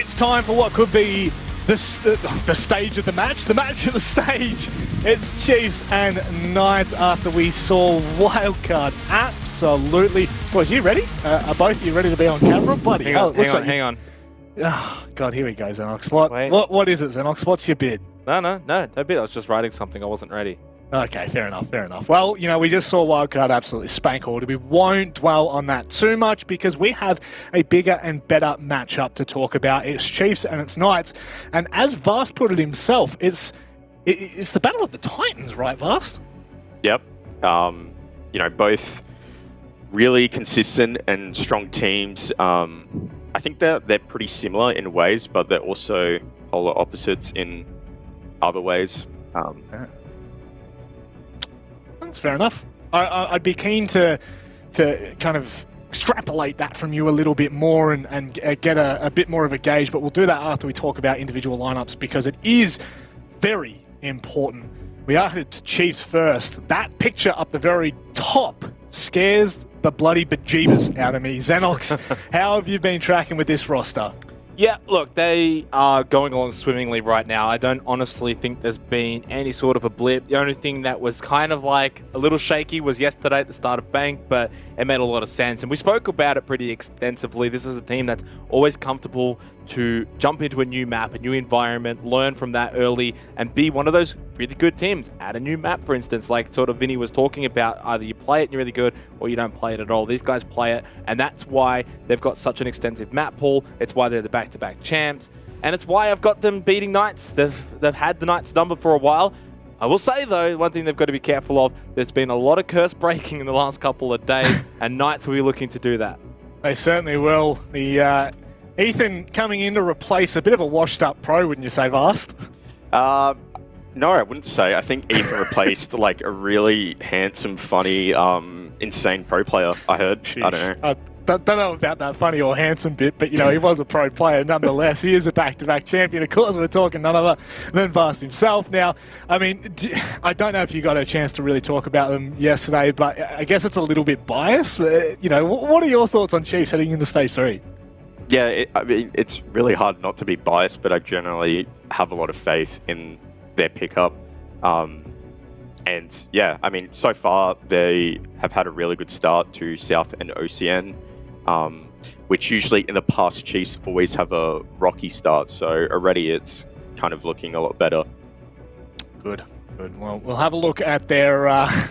It's time for what could be the stage of the match of the stage. It's Chiefs and Knights after we saw Wildcard. Absolutely. Boys, you ready? Are both of you ready to be on camera? Bloody hell. Hang on. Oh, God, here we go, Xenox. What is it, Xenox? What's your bid? No bid. I was just writing something. I wasn't ready. Okay, fair enough. Well, you know, we just saw Wildcard absolutely spank order. We won't dwell on that too much because we have a bigger and better matchup to talk about. It's Chiefs and it's Knights. And as Vast put it himself, it's the battle of the Titans, right, Vast? Yep. You know, both really consistent and strong teams. I think they're pretty similar in ways, but they're also polar opposites in other ways. That's fair enough. I'd be keen to kind of extrapolate that from you a little bit more and get a bit more of a gauge, but we'll do that after we talk about individual lineups because it is very important. We are headed to Chiefs first. That picture up the very top scares the bloody bejeebus out of me. Xenox, how have you been tracking with this roster? Yeah, look, they are going along swimmingly right now. I don't honestly think there's been any sort of a blip. The only thing that was kind of like a little shaky was yesterday at the start of Bank, but it made a lot of sense. And we spoke about it pretty extensively. This is a team that's always comfortable to jump into a new map, a new environment, learn from that early, and be one of those really good teams. Add a new map, for instance, like sort of Vinny was talking about. Either you play it and you're really good, or you don't play it at all. These guys play it, and that's why they've got such an extensive map pool. It's why they're the back-to-back champs, and it's why I've got them beating Knights. They've had the Knights number for a while. I will say, though, one thing they've got to be careful of, there's been a lot of curse breaking in the last couple of days, and Knights will be looking to do that. They certainly will. The Ethan coming in to replace a bit of a washed-up pro, wouldn't you say, Vast? No, I wouldn't say. I think Ethan replaced like a really handsome, funny, insane pro player, I heard. Sheesh. I don't know. Don't know about that funny or handsome bit, but, you know, he was a pro player nonetheless. He is a back-to-back champion. Of course, we're talking none other than Vast himself. Now, I mean, I don't know if you got a chance to really talk about them yesterday, but I guess it's a little bit biased. You know, what are your thoughts on Chiefs heading into Stage 3? Yeah, I mean, it's really hard not to be biased, but I generally have a lot of faith in their pickup. And yeah, I mean, so far they have had a really good start to South and OCN, which usually in the past Chiefs always have a rocky start. So already it's kind of looking a lot better. Good. Well, we'll have a look at their, I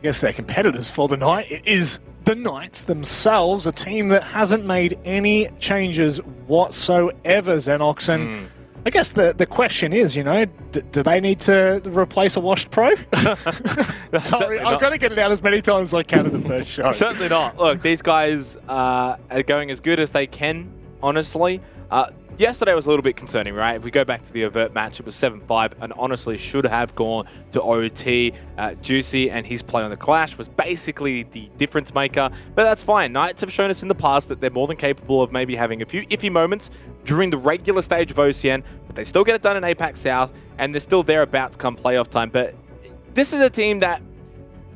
guess their competitors for the night. It is the Knights themselves, a team that hasn't made any changes whatsoever, Xenox. And I guess the question is, you know, do they need to replace a washed pro? Sorry, I've got to get it out as many times as I can in the first show. Certainly not. Look, these guys are going as good as they can, honestly. Yesterday was a little bit concerning, right? If we go back to the overt match, it was 7-5 and honestly should have gone to OT. Juicy and his play on the Clash was basically the difference maker, but that's fine. Knights have shown us in the past that they're more than capable of maybe having a few iffy moments during the regular stage of OCN, but they still get it done in APAC South, and they're still thereabouts come playoff time. But this is a team that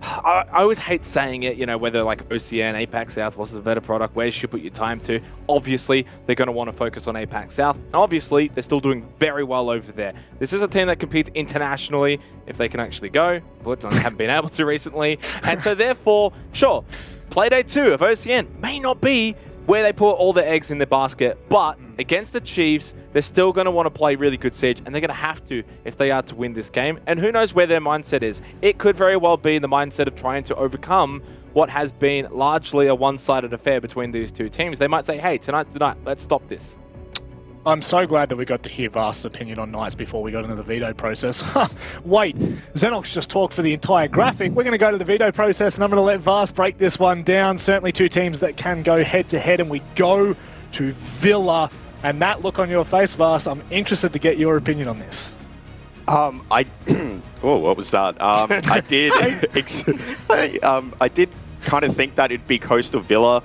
I always hate saying it, you know, whether like OCN, APAC South was the better product, where you should put your time to. Obviously, they're going to want to focus on APAC South. And obviously, they're still doing very well over there. This is a team that competes internationally, if they can actually go, but they haven't been able to recently. And so therefore, sure, Playday 2 of OCN may not be where they put all their eggs in their basket, but against the Chiefs, they're still going to want to play really good Siege, and they're going to have to if they are to win this game. And who knows where their mindset is. It could very well be the mindset of trying to overcome what has been largely a one-sided affair between these two teams. They might say, hey, tonight's the night, let's stop this. I'm so glad that we got to hear Vast's opinion on Knights before we got into the veto process. Wait, Xenox just talked for the entire graphic. We're going to go to the veto process, and I'm going to let Vast break this one down. Certainly two teams that can go head-to-head, and we go to Villa. And that look on your face, Vast, I'm interested to get your opinion on this. Oh, what was that? I did. I did kind of think that it'd be Coastal Villa.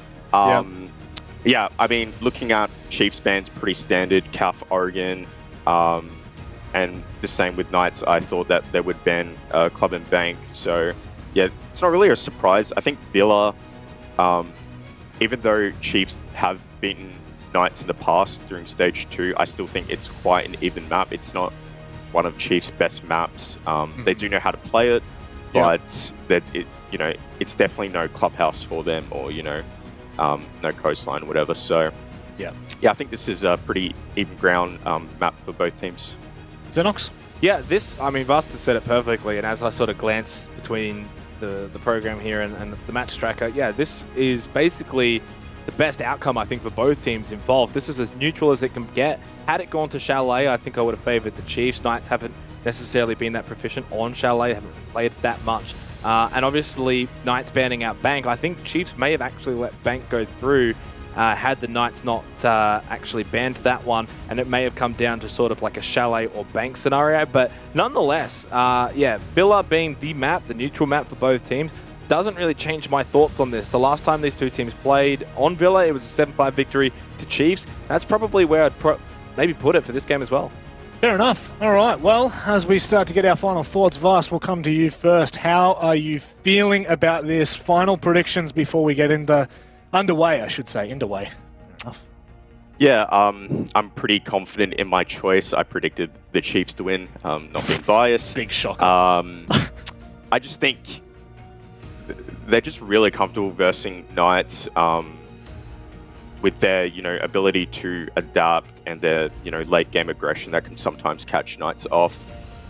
Yeah, I mean, looking at Chiefs bands, pretty standard. CAF, Oregon, and the same with Knights. I thought that they would ban Club and Bank. So yeah, it's not really a surprise. I think Villa, even though Chiefs have beaten Knights in the past during Stage 2, I still think it's quite an even map. It's not one of Chiefs' best maps. They do know how to play it, but it's definitely no clubhouse for them, or no coastline, whatever. So yeah, I think this is a pretty even ground map for both teams. Xenox? Yeah, Vast has said it perfectly, and as I sort of glance between the program here and the match tracker, yeah, this is basically the best outcome, I think, for both teams involved. This is as neutral as it can get. Had it gone to Chalet, I think I would have favored the Chiefs. Knights haven't necessarily been that proficient on Chalet, haven't played it that much. And obviously, Knights banning out Bank. I think Chiefs may have actually let Bank go through had the Knights not actually banned that one, and it may have come down to sort of like a Chalet or Bank scenario. But nonetheless, yeah, Villa being the map, the neutral map for both teams, doesn't really change my thoughts on this. The last time these two teams played on Villa, it was a 7-5 victory to Chiefs. That's probably where I'd maybe put it for this game as well. Fair enough. All right. Well, as we start to get our final thoughts, Vast, we'll come to you first. How are you feeling about this? Final predictions before we get underway, I should say. Underway. Fair enough. Yeah, I'm pretty confident in my choice. I predicted the Chiefs to win, not being biased. Big shocker. I just think they're just really comfortable versing Knights with their, ability to adapt and their, late game aggression that can sometimes catch Knights off.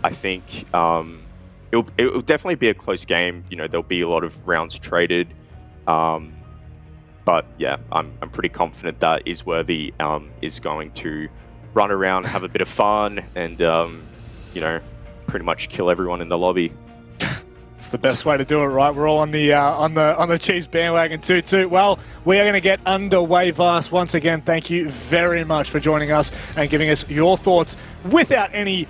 I think it'll definitely be a close game. There'll be a lot of rounds traded. But yeah, I'm pretty confident that Isworthy is going to run around, have a bit of fun, and pretty much kill everyone in the lobby. It's the best way to do it, right? We're all on the Chiefs bandwagon too. Well, we are going to get underway, Vast. Once again, thank you very much for joining us and giving us your thoughts without any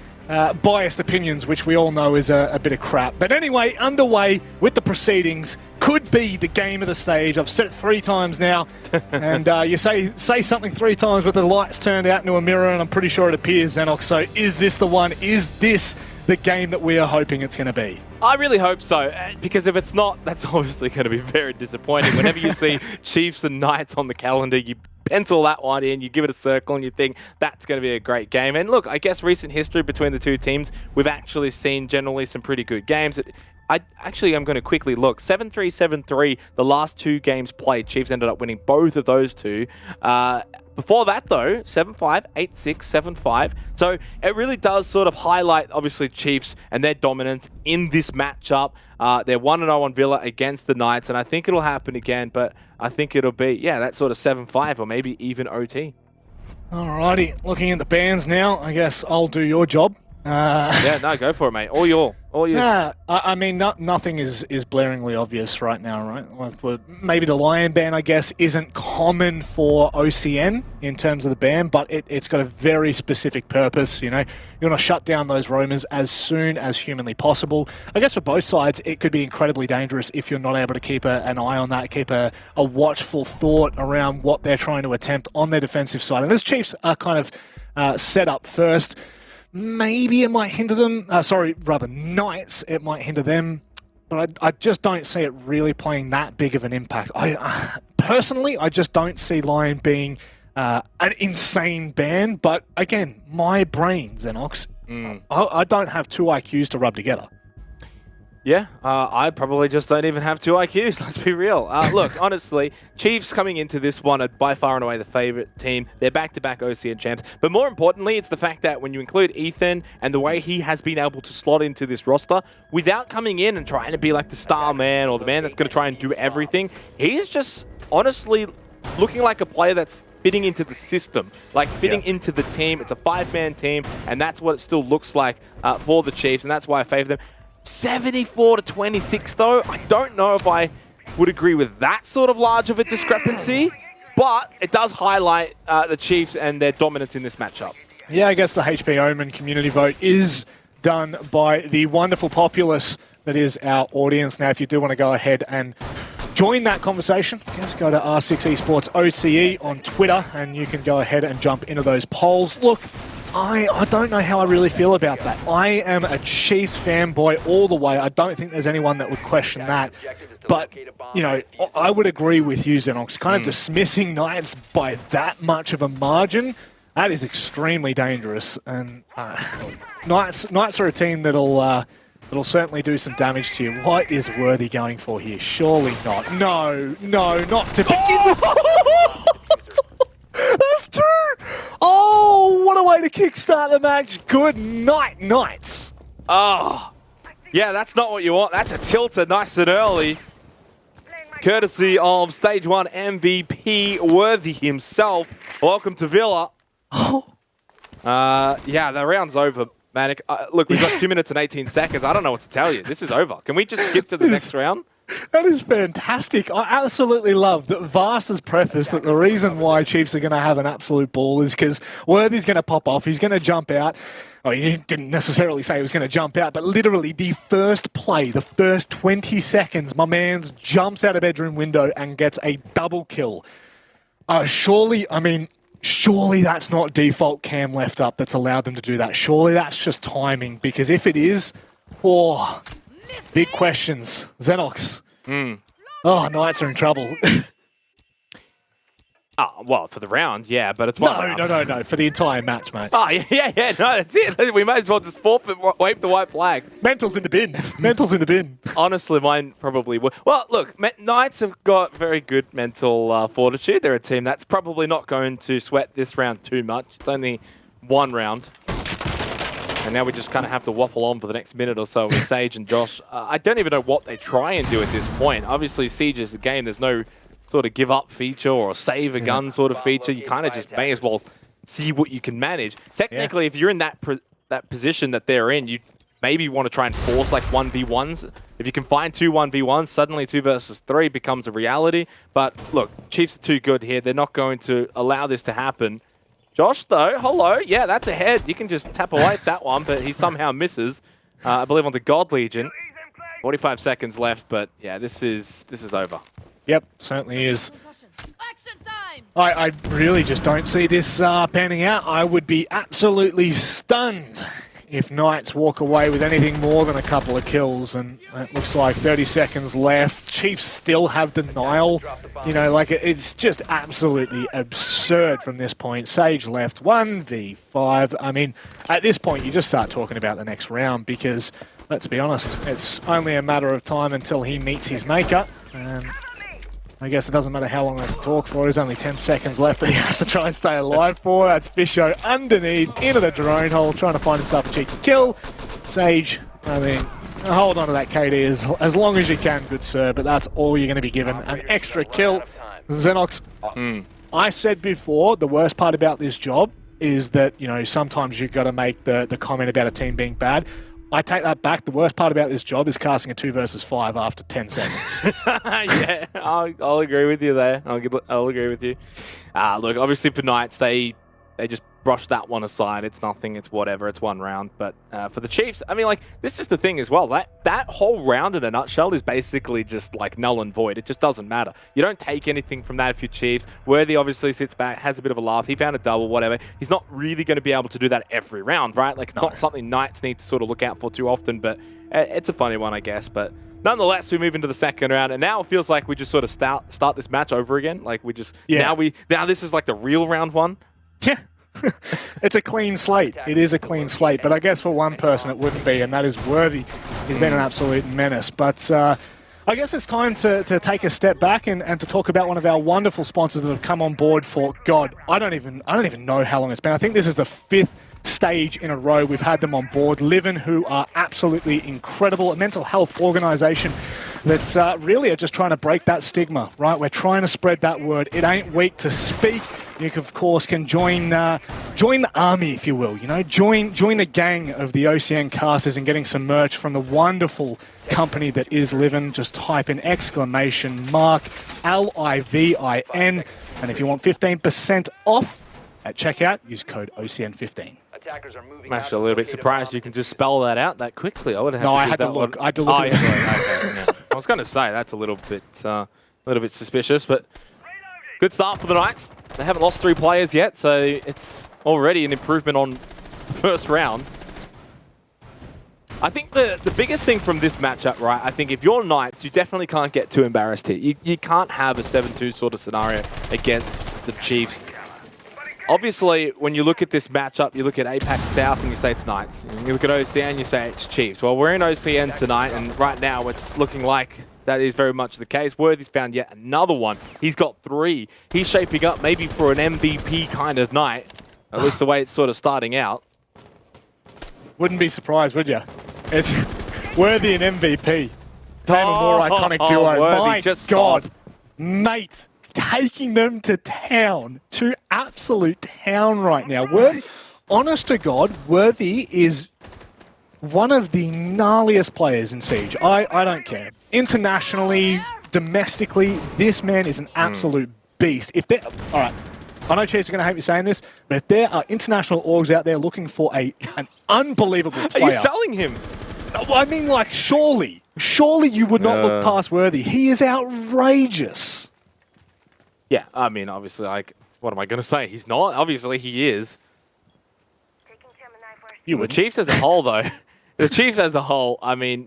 biased opinions, which we all know is a bit of crap. But anyway, underway with the proceedings. Could be the game of the stage. I've said it 3 times now. And you say something 3 times with the lights turned out into a mirror, and I'm pretty sure it appears, Xenox. So is this the one? Is this the game that we are hoping it's going to be? I really hope so, because if it's not, that's obviously going to be very disappointing. Whenever you see Chiefs and Knights on the calendar, you pencil that one in, you give it a circle, and you think that's going to be a great game. And look, I guess recent history between the two teams, we've actually seen generally some pretty good games. I'm going to quickly look. 7-3, 7-3, the last 2 games played. Chiefs ended up winning both of those 2. Before that, though, 7-5, 8-6, 7-5. So it really does sort of highlight, obviously, Chiefs and their dominance in this matchup. They're 1-0 on Villa against the Knights, and I think it'll happen again, but I think it'll be, that sort of 7-5 or maybe even OT. Alrighty, looking at the bands now, I guess I'll do your job. Yeah, no, go for it, mate. All yours. Yeah, I mean, nothing is blaringly obvious right now, right? Like, maybe the Lion ban, I guess, isn't common for OCN in terms of the ban, but it's got a very specific purpose. You want to shut down those roamers as soon as humanly possible. I guess for both sides, it could be incredibly dangerous if you're not able to keep an eye on that, keep a watchful thought around what they're trying to attempt on their defensive side. And as Chiefs are kind of set up first, maybe it might hinder them. Knights, it might hinder them. But I just don't see it really playing that big of an impact. Personally, I just don't see Lion being an insane ban. But again, my brain, Xenox, I don't have 2 IQs to rub together. Yeah, I probably just don't even have 2 IQs, let's be real. Look, honestly, Chiefs coming into this one are by far and away the favorite team. They're back-to-back OCN champs. But more importantly, it's the fact that when you include Ethan and the way he has been able to slot into this roster, without coming in and trying to be like the star man or the man that's going to try and do everything, he's just honestly looking like a player that's fitting into the system, like fitting into the team. It's a 5-man team, and that's what it still looks like for the Chiefs, and that's why I favor them. 74-26 though, I don't know if I would agree with that sort of large of a discrepancy, but it does highlight the Chiefs and their dominance in this matchup. Yeah, I guess the HP Omen community vote is done by the wonderful populace that is our audience. Now, if you do want to go ahead and join that conversation, just go to R6 Esports OCE on Twitter, and you can go ahead and jump into those polls. Look, I don't know how I really feel about that. I am a Chiefs fanboy all the way. I don't think there's anyone that would question that. But, you know, I would agree with you, Xenox. Kind of dismissing Knights by that much of a margin, that is extremely dangerous. And Knights are a team that'll certainly do some damage to you. What is Worthy going for here? Surely not. No, not to begin. That's two! Oh, what a way to kickstart the match. Good night, Knights. Oh, yeah, that's not what you want. That's a tilter nice and early. Courtesy of Stage 1 MVP Worthy himself. Welcome to Villa. Yeah, the round's over, Manic. Look, we've got 2 minutes and 18 seconds. I don't know what to tell you. This is over. Can we just skip to the next round? That is fantastic. I absolutely love that Vast has prefaced that the reason why Chiefs are going to have an absolute ball is because Worthy's going to pop off. He's going to jump out. Oh, he didn't necessarily say he was going to jump out, but literally the first play, the first 20 seconds, my man jumps out of bedroom window and gets a double kill. Surely that's not default cam left up that's allowed them to do that. Surely that's just timing, because if it is, big questions. Xenox. Oh, Knights are in trouble. Oh, well, for the round, yeah, but it's one round. No, for the entire match, mate. Oh, yeah, no, that's it. We might as well just forfeit, wave the white flag. Mental's in the bin. Mental's in the bin. Honestly, mine probably would. Well, look, Knights have got very good mental fortitude. They're a team that's probably not going to sweat this round too much. It's only one round. And now we just kind of have to waffle on for the next minute or so with Sage and Josh. I don't even know what they try and do at this point. Obviously, Siege is a game. There's no sort of give up feature or save a gun sort of feature. You kind of just may as well see what you can manage. Technically, if you're in that position that they're in, you maybe want to try and force like 1v1s. If you can find 2 1v1s, suddenly 2 versus 3 becomes a reality. But look, Chiefs are too good here. They're not going to allow this to happen. Josh, though, hello. Yeah, that's a head. You can just tap away at that one, but he somehow misses. I believe onto God Legion. 45 seconds left, but yeah, this is over. Yep, certainly is. I really just don't see this panning out. I would be absolutely stunned if Knights walk away with anything more than a couple of kills, and it looks like 30 seconds left. Chiefs still have denial. You know, like it's just absolutely absurd from this point. Sage left 1v5. I mean, at this point, you just start talking about the next round because, let's be honest, it's only a matter of time until he meets his maker. And I guess it doesn't matter how long they can talk for. There's only 10 seconds left that he has to try and stay alive for. That's Fisho underneath, into the drone hole, trying to find himself a cheeky kill. Sage, I mean, hold on to that KD as long as you can, good sir, but that's all you're going to be given. An extra kill. Xenox, I said before, the worst part about this job is that, you know, sometimes you've got to make the comment about a team being bad. I take that back. The worst part about this job is casting a 2 versus 5 after 10 seconds. Yeah, I'll agree with you there. I'll agree with you. Look, obviously for Knights, they just brush that one aside. It's nothing. It's whatever. It's one round. But for the Chiefs, I mean, like, this is the thing as well. That whole round in a nutshell is basically just like null and void. It just doesn't matter. You don't take anything from that if you're Chiefs. Worthy obviously sits back, has a bit of a laugh. He found a double, whatever. He's not really going to be able to do that every round, right? Like, it's not something Knights need to sort of look out for too often, but it's a funny one, I guess. But nonetheless, we move into the second round, and now it feels like we just sort of start this match over again. Like, we just, now this is like the real round one. Yeah. It's a clean slate. It is a clean slate, but I guess for one person it wouldn't be, and that is Worthy. He's been an absolute menace. But I guess it's time to take a step back and to talk about one of our wonderful sponsors that have come on board for, God, I don't even know how long it's been. I think this is the 5th stage in a row we've had them on board. Livin, who are absolutely incredible, a mental health organisation that's really are just trying to break that stigma, right? We're trying to spread that word. It ain't weak to speak. You, of course, can join the army, if you will. You know, join the gang of the OCN casters and getting some merch from the wonderful company that is Livin. Just type in !mark LIVIN, and if you want 15% off at checkout, use code OCN15. I'm actually a little bit surprised you can just spell that out that quickly. I would have. No, I had to look. I had to look. Okay, yeah. I was going to say that's a little bit suspicious, but good start for the Knights. They haven't lost 3 players yet, so it's already an improvement on first round. I think the biggest thing from this matchup, right, I think if you're Knights, you definitely can't get too embarrassed here. You can't have a 7-2 sort of scenario against the Chiefs. Obviously, when you look at this matchup, you look at APAC South and you say it's Knights. You look at OCN, you say it's Chiefs. Well, we're in OCN tonight, and right now it's looking like that is very much the case. Worthy's found yet another one. He's got 3. He's shaping up maybe for an MVP kind of night, at least the way it's sort of starting out. Wouldn't be surprised, would you? It's Worthy and MVP. Name a more iconic duo. Worthy, My just God, stop. mate, taking them to town, to absolute town right now. Worthy, honest to God, Worthy is one of the gnarliest players in Siege. I don't care. Internationally, domestically, this man is an absolute beast. If they're all right. I know Chiefs are going to hate me saying this, but if there are international orgs out there looking for an unbelievable player... Are you selling him? I mean, like, surely you would not look past Worthy. He is outrageous. Yeah, I mean, obviously, like, what am I going to say? He's not. Obviously, he is. You The would. Chiefs as a whole, though. The Chiefs as a whole, I mean,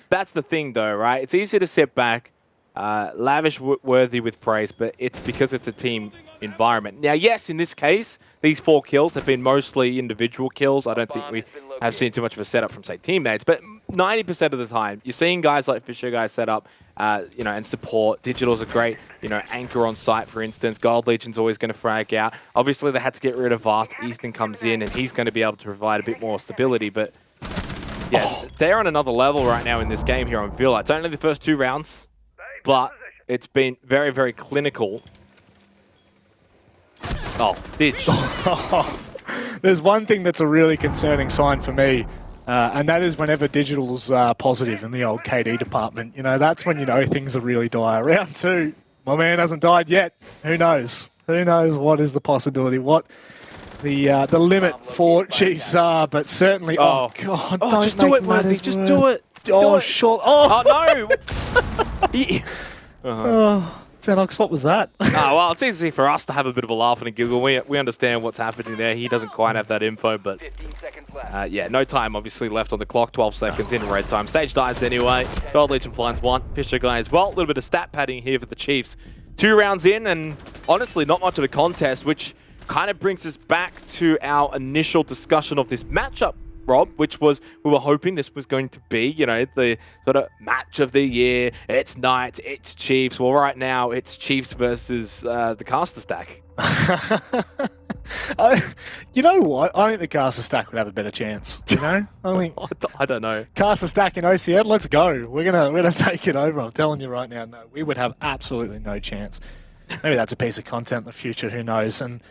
that's the thing, though, right? It's easy to sit back, lavish Worthy with praise, but it's because it's a team environment. Now, yes, in this case, these 4 kills have been mostly individual kills. I don't think we have seen too much of a setup from, say, teammates, but 90% of the time, you're seeing guys like Fisher guys set up, and support. Digital's a great, anchor on site, for instance. Gold Legion's always going to frag out. Obviously, they had to get rid of Vast. Ethan comes in, and he's going to be able to provide a bit more stability, but yeah, they're on another level right now in this game here on Villa. It's only the first 2 rounds, but it's been very, very clinical. Oh, Ditch. There's one thing that's a really concerning sign for me, and that is whenever Digital's positive in the old KD department. That's when things are really dire. Round 2, my man hasn't died yet. Who knows? Who knows what is the possibility? What the limit for Chiefs are, but certainly. Oh God! Oh, don't just do make it, Worthy. matters Just worse. do it. Oh, Do it. sure. Oh, no. Xenox, what was that? Well, it's easy for us to have a bit of a laugh and a giggle. We understand what's happening there. He doesn't quite have that info, but yeah, no time obviously left on the clock. 12 seconds in red time. Sage dies anyway. Gold Legion finds 1. Fisher guy as well. A little bit of stat padding here for the Chiefs. 2 rounds in, and honestly, not much of a contest, which kind of brings us back to our initial discussion of this matchup, Rob, which was we were hoping this was going to be, the sort of match of the year. It's Knights, it's Chiefs. Well, right now, it's Chiefs versus the caster stack. You know what? I think the caster stack would have a better chance. I think I don't know. caster stack in OCN. Let's go. We're gonna take it over. I'm telling you right now. No, we would have absolutely no chance. Maybe that's a piece of content in the future. Who knows? And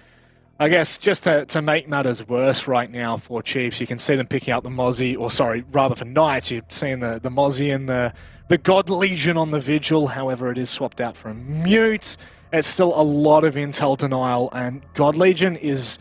I guess just to make matters worse right now for Chiefs, you can see them picking up the Mozzie, or sorry, rather for Knights, you're seeing the Mozzie and the God Legion on the Vigil. However, it is swapped out for a Mute. It's still a lot of intel denial, and God Legion is...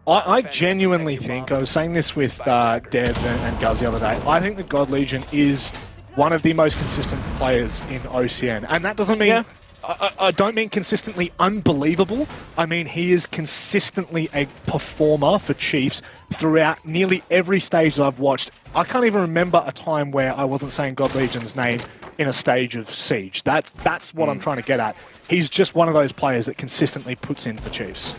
I genuinely think, I was saying this with Dev and Guz the other day, I think that God Legion is one of the most consistent players in OCN. And that doesn't mean... Yeah. I don't mean consistently unbelievable. I mean he is consistently a performer for Chiefs throughout nearly every stage that I've watched. I can't even remember a time where I wasn't saying God Legion's name in a stage of Siege. That's what I'm trying to get at. He's just one of those players that consistently puts in for Chiefs.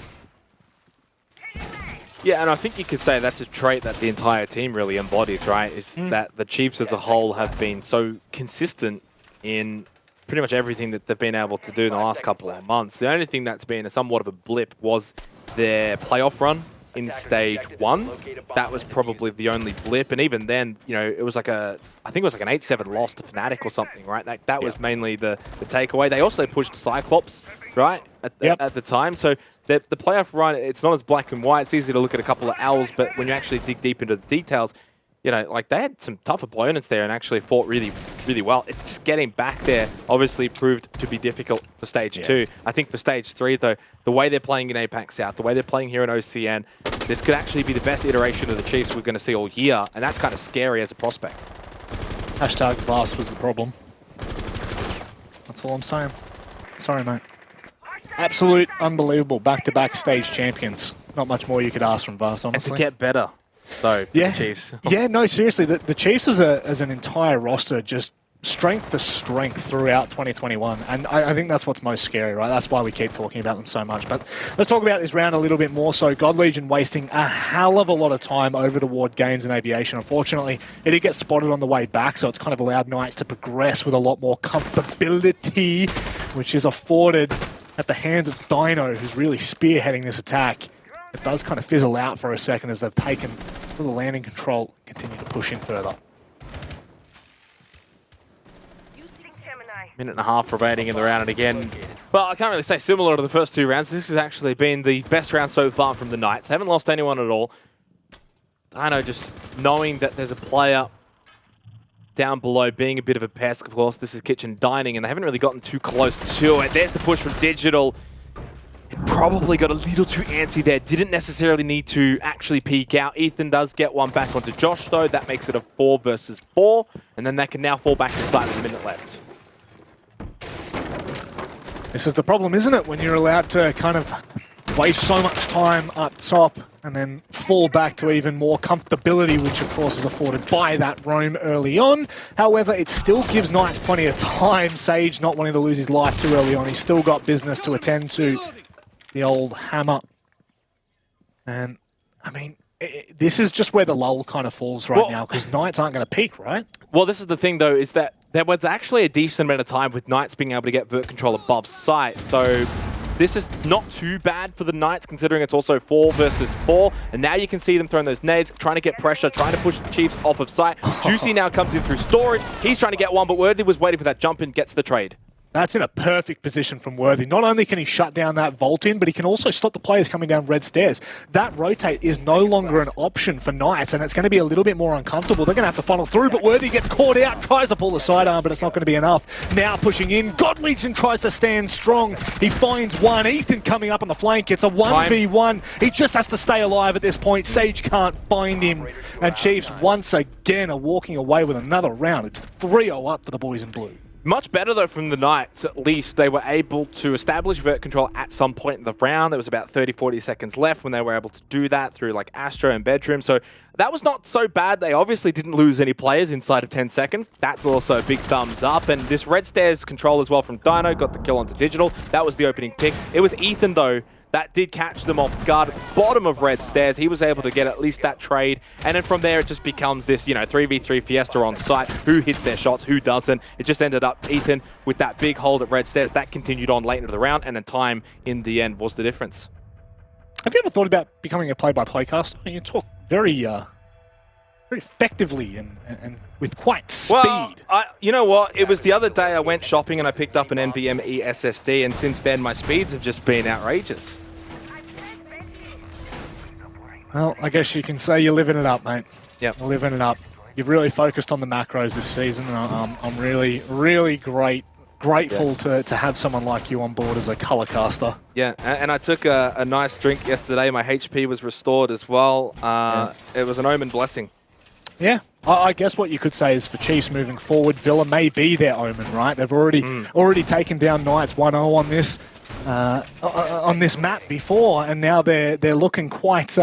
Yeah, and I think you could say that's a trait that the entire team really embodies, right? Is that the Chiefs as a whole have been so consistent in pretty much everything that they've been able to do in the last couple of months. The only thing that's been somewhat of a blip was their playoff run in stage 1. That was probably the only blip, and even then, it was like I think it was like an 8-7 loss to Fnatic or something, right? That was mainly the takeaway. They also pushed Cyclops, right, at the time. So the playoff run, it's not as black and white. It's easy to look at a couple of L's, but when you actually dig deep into the details, like they had some tough opponents there and actually fought really, really well. It's just getting back there obviously proved to be difficult for stage 2. I think for stage 3, though, the way they're playing in APAC South, the way they're playing here in OCN, this could actually be the best iteration of the Chiefs we're going to see all year, and that's kind of scary as a prospect. Hashtag Vast was the problem. That's all I'm saying. Sorry, mate. Absolute unbelievable back-to-back stage champions. Not much more you could ask from Vast, honestly. And to get better. So, for the Chiefs. Yeah, no, seriously, the Chiefs as an entire roster just strength to strength throughout 2021, and I think that's what's most scary, right? That's why we keep talking about them so much. But let's talk about this round a little bit more. So God Legion wasting a hell of a lot of time over toward games and aviation. Unfortunately, it did get spotted on the way back, so it's kind of allowed Knights to progress with a lot more comfortability, which is afforded at the hands of Dino, who's really spearheading this attack. It does kind of fizzle out for a second as they've taken the landing control, continue to push in further. Minute and a half remaining in the round, and again, well, I can't really say similar to the first two rounds. This has actually been the best round so far from the Knights. They haven't lost anyone at all. I know, just knowing that there's a player down below being a bit of a pest. Of course, this is Kitchen Dining, and they haven't really gotten too close to it. There's the push from Digital. It probably got a little too antsy there. Didn't necessarily need to actually peek out. Ethan does get one back onto Josh, though. That makes it a 4 versus 4, and then that can now fall back to site with a minute left. This is the problem, isn't it? When you're allowed to kind of waste so much time up top and then fall back to even more comfortability, which of course is afforded by that roam early on. However, it still gives Knights plenty of time. Sage not wanting to lose his life too early on. He's still got business to attend to. The old hammer. And, I mean, this is just where the lull kind of falls right now, because Knights aren't going to peak, right? Well, this is the thing, though, is that there was actually a decent amount of time with Knights being able to get vert control above sight. So this is not too bad for the Knights, considering it's also 4 versus 4. And now you can see them throwing those nades, trying to get pressure, trying to push the Chiefs off of sight. Juicy now comes in through storage. He's trying to get one, but Worthy was waiting for that jump and gets the trade. That's in a perfect position from Worthy. Not only can he shut down that vault in, but he can also stop the players coming down red stairs. That rotate is no longer an option for Knights, and it's going to be a little bit more uncomfortable. They're going to have to funnel through, but Worthy gets caught out, tries to pull the sidearm, but it's not going to be enough. Now pushing in, God Legion tries to stand strong. He finds one. Ethan coming up on the flank. It's a 1v1. He just has to stay alive at this point. Sage can't find him. And Chiefs once again are walking away with another round. It's 3-0 up for the boys in blue. Much better, though, from the Knights, at least. They were able to establish vert control at some point in the round. There was about 30-40 seconds left when they were able to do that through, like, Astro and Bedroom. So that was not so bad. They obviously didn't lose any players inside of 10 seconds. That's also a big thumbs up. And this red stairs control as well from Dino got the kill onto Digital. That was the opening pick. It was Ethan, though, that did catch them off guard at the bottom of red stairs. He was able to get at least that trade. And then from there, it just becomes this, 3v3 Fiesta on site. Who hits their shots, who doesn't. It just ended up Ethan with that big hold at red stairs. That continued on late into the round, and then time in the end was the difference. Have you ever thought about becoming a play-by-play caster? You talk very effectively and with quite speed. Well, you know what? It was the other day I went shopping and I picked up an NVMe SSD, and since then my speeds have just been outrageous. Well, I guess you can say you're living it up, mate. Yep. You're living it up. You've really focused on the macros this season, and I'm really, really grateful to have someone like you on board as a color caster. Yeah, and I took a nice drink yesterday. My HP was restored as well. It was an omen blessing. Yeah, I guess what you could say is for Chiefs moving forward, Villa may be their omen, right? They've already taken down Knights 1-0 on this map before, and now they're looking quite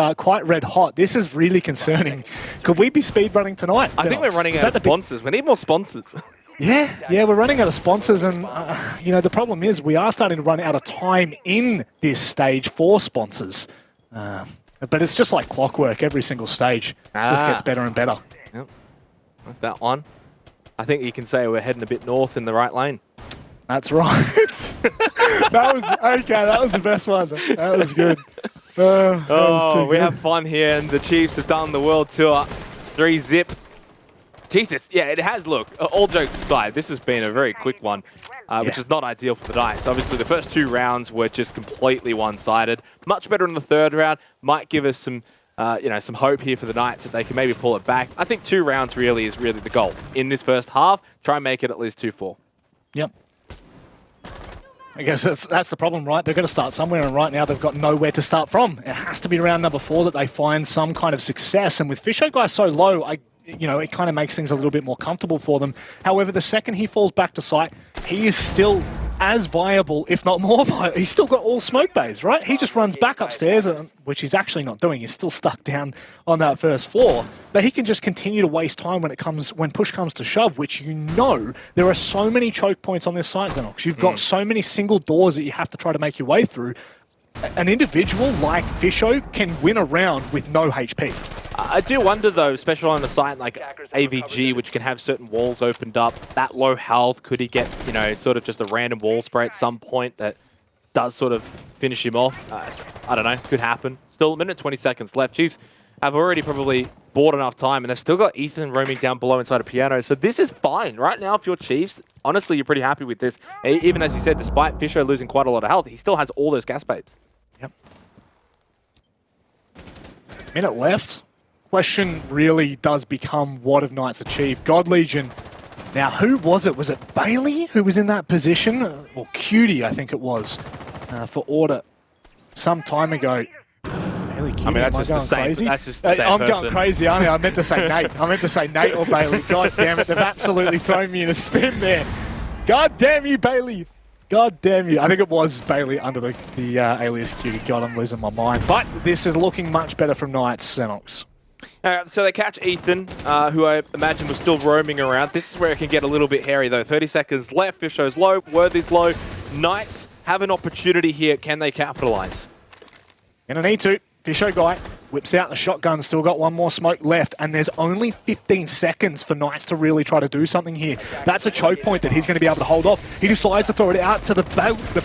red hot. This is really concerning. Could we be speedrunning tonight? I think we're running out of sponsors. We need more sponsors. Yeah, we're running out of sponsors, and the problem is we are starting to run out of time in this stage for sponsors. But it's just like clockwork. Every single stage just gets better and better. Yep. Like that one. I think you can say we're heading a bit north in the right lane. That's right. That was the best one. That was good. That was too we good. have fun here, and the Chiefs have done the world tour. 3-zip. Jesus, yeah, it has. Look, all jokes aside, this has been a very quick one, which is not ideal for the Knights. Obviously, the first two rounds were just completely one-sided. Much better in the third round. Might give us some, some hope here for the Knights that they can maybe pull it back. I think 2 rounds really is the goal in this first half. Try and make it at least 2-4. Yep. I guess that's the problem, right? They're going to start somewhere, and right now they've got nowhere to start from. It has to be around number 4 that they find some kind of success. And with Fisho Guy so low, it kind of makes things a little bit more comfortable for them. However, the second he falls back to sight, he is still as viable, if not more viable. He's still got all smoke bays, right? He just runs back upstairs, which he's actually not doing. He's still stuck down on that first floor. But he can just continue to waste time when push comes to shove, which there are so many choke points on this site, Xenox. You've got so many single doors that you have to try to make your way through. An individual like Fisho can win a round with no HP. I do wonder, though, especially on a site like AVG, which can have certain walls opened up, that low health, could he get, sort of just a random wall spray at some point that does sort of finish him off? I don't know, could happen. Still a minute 20 seconds left. Chiefs have already probably bought enough time, and they've still got Ethan roaming down below inside a piano, so this is fine. Right now, if you're Chiefs, honestly, you're pretty happy with this. Even as you said, despite Fisho losing quite a lot of health, he still has all those gas babes. Yep. Minute left. Question really does become, what have Knights achieved? God Legion. Now, who was it? Was it Bailey who was in that position? Or Cutie, I think it was, for Order some time ago. Bailey, Cutie, I mean, that's just the same. Crazy? That's just the same I'm person. going crazy, aren't I? I meant to say Nate. I meant to say Nate or Bailey. God damn it, they've absolutely thrown me in a spin there. God damn you, Bailey. God damn you. I think it was Bailey under the alias Cutie. God, I'm losing my mind. But this is looking much better from Knights, Xenox. So they catch Ethan, who I imagine was still roaming around. This is where it can get a little bit hairy, though. 30 seconds left. Fisho's low. Worthy's low. Knights have an opportunity here. Can they capitalize? Gonna need to. Fisho guy whips out the shotgun. Still got one more smoke left. And there's only 15 seconds for Knights to really try to do something here. That's a choke point that he's going to be able to hold off. He decides to throw it out to the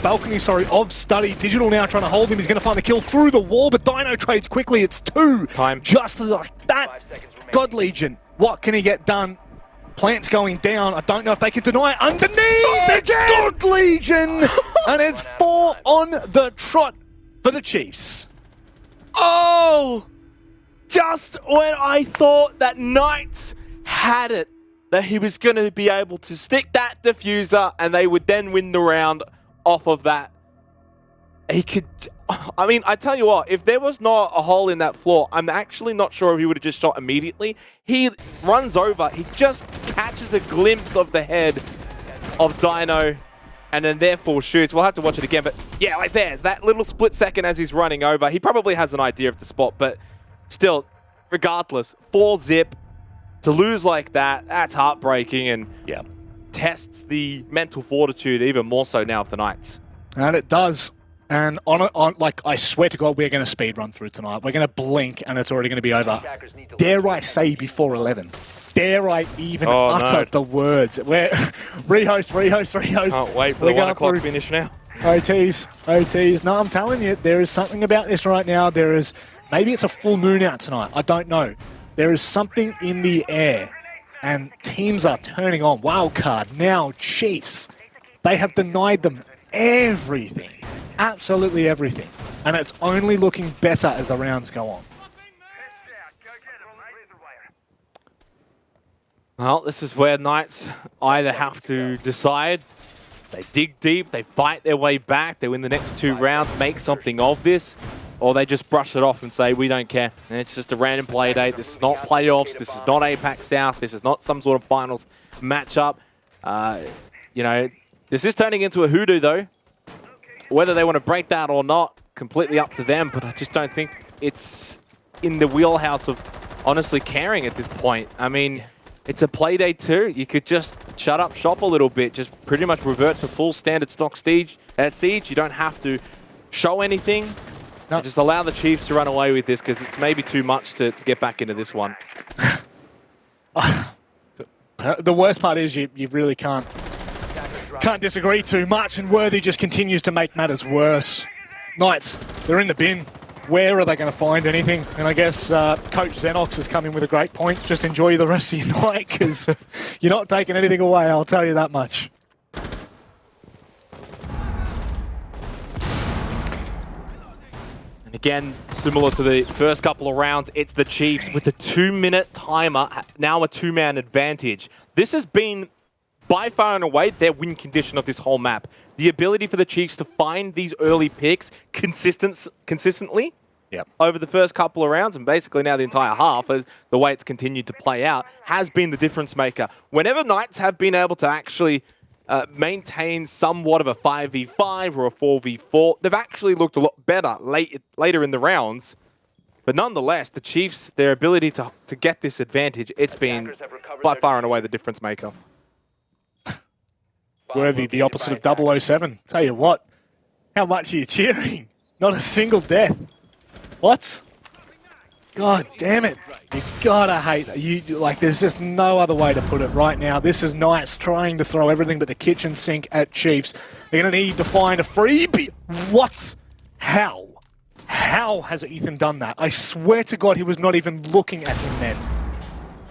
balcony, of Study. Digital now trying to hold him. He's going to find the kill through the wall, but Dino trades quickly. It's 2. Time. Just like that. God Legion. What can he get done? Plant's going down. I don't know if they can deny it. Underneath! It's God Legion! And it's 4 on the trot for the Chiefs. Oh! Just when I thought that Knights had it, that he was going to be able to stick that diffuser and they would then win the round off of that. He could... I mean, I tell you what, if there was not a hole in that floor, I'm actually not sure if he would have just shot immediately. He runs over, he just catches a glimpse of the head of Dino, and then therefore shoots. We'll have to watch it again, but yeah, like there's that little split second as he's running over. He probably has an idea of the spot, but still, regardless, 4-zip, to lose like that, that's heartbreaking and tests the mental fortitude even more so now of the Knights. And it does. And like, I swear to God, we're going to speed run through tonight. We're going to blink and it's already going to be over. Dare I say before 11? Dare I even utter the words? We're rehost. Can't wait for the 1 o'clock finish now. OTs. No, I'm telling you, there is something about this right now. Maybe it's a full moon out tonight. I don't know. There is something in the air and teams are turning on. Wildcard, now Chiefs. They have denied them everything. Absolutely everything. And it's only looking better as the rounds go on. Well, this is where Knights either have to decide, they dig deep, they fight their way back, they win the next 2 rounds, make something of this, or they just brush it off and say, we don't care. And it's just a random play date. This is not playoffs. This is not APAC South. This is not some sort of finals matchup. This is turning into a hoodoo, though. Whether they want to break that or not, completely up to them, but I just don't think it's in the wheelhouse of honestly caring at this point. I mean, it's a Playday too. You could just shut up shop a little bit, just pretty much revert to full standard stock Siege. You don't have to show anything. No. Just allow the Chiefs to run away with this because it's maybe too much to get back into this one. The worst part is you really can't disagree too much, and Worthy just continues to make matters worse. Knights, they're in the bin. Where are they going to find anything? And I guess Coach Xenox has come in with a great point. Just enjoy the rest of your night because you're not taking anything away, I'll tell you that much. And again, similar to the first couple of rounds, it's the Chiefs with the 2-minute timer, now a 2-man advantage. This has been by far and away their win condition of this whole map. The ability for the Chiefs to find these early picks consistently over the first couple of rounds, and basically now the entire half, as the way it's continued to play out, has been the difference maker. Whenever Knights have been able to actually maintain somewhat of a 5v5 or a 4v4. They've actually looked a lot better later in the rounds. But nonetheless, the Chiefs, their ability to get this advantage, it's been by far and away the difference maker. Worthy, the opposite of 007. Tell you what, how much are you cheering? Not a single death. What? God damn it. You gotta hate that. Like, there's just no other way to put it right now. This is Knights trying to throw everything but the kitchen sink at Chiefs. They're gonna need to find a freebie. What? How? How has Ethan done that? I swear to God he was not even looking at him then.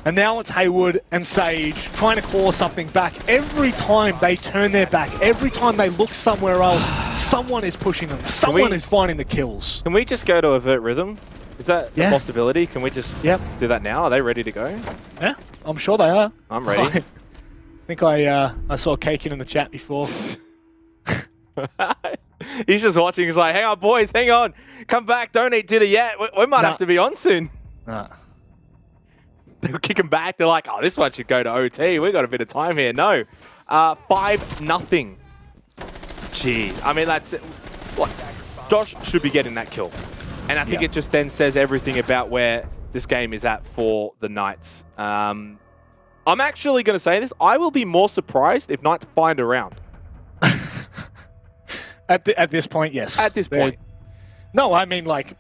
And now it's Haywood and Sage trying to claw something back. Every time they turn their back, every time they look somewhere else, someone is pushing them. Someone is finding the kills. Can we just go to Avert Rhythm? Is that a possibility? Can we just do that now? Are they ready to go? Yeah, I'm sure they are. I'm ready. I think I saw Cake in the chat before. He's just watching. He's like, hang on, boys, hang on. Come back. Don't eat dinner yet. We might have to be on soon. They were kicking back. They're like, oh, this one should go to OT. We got a bit of time here. No. 5-0. Gee. I mean, that's... What? Josh should be getting that kill. And I think it just then says everything about where this game is at for the Knights. I'm actually going to say this. I will be more surprised if Knights find a round. At this point, yes. At this point. No, I mean, like,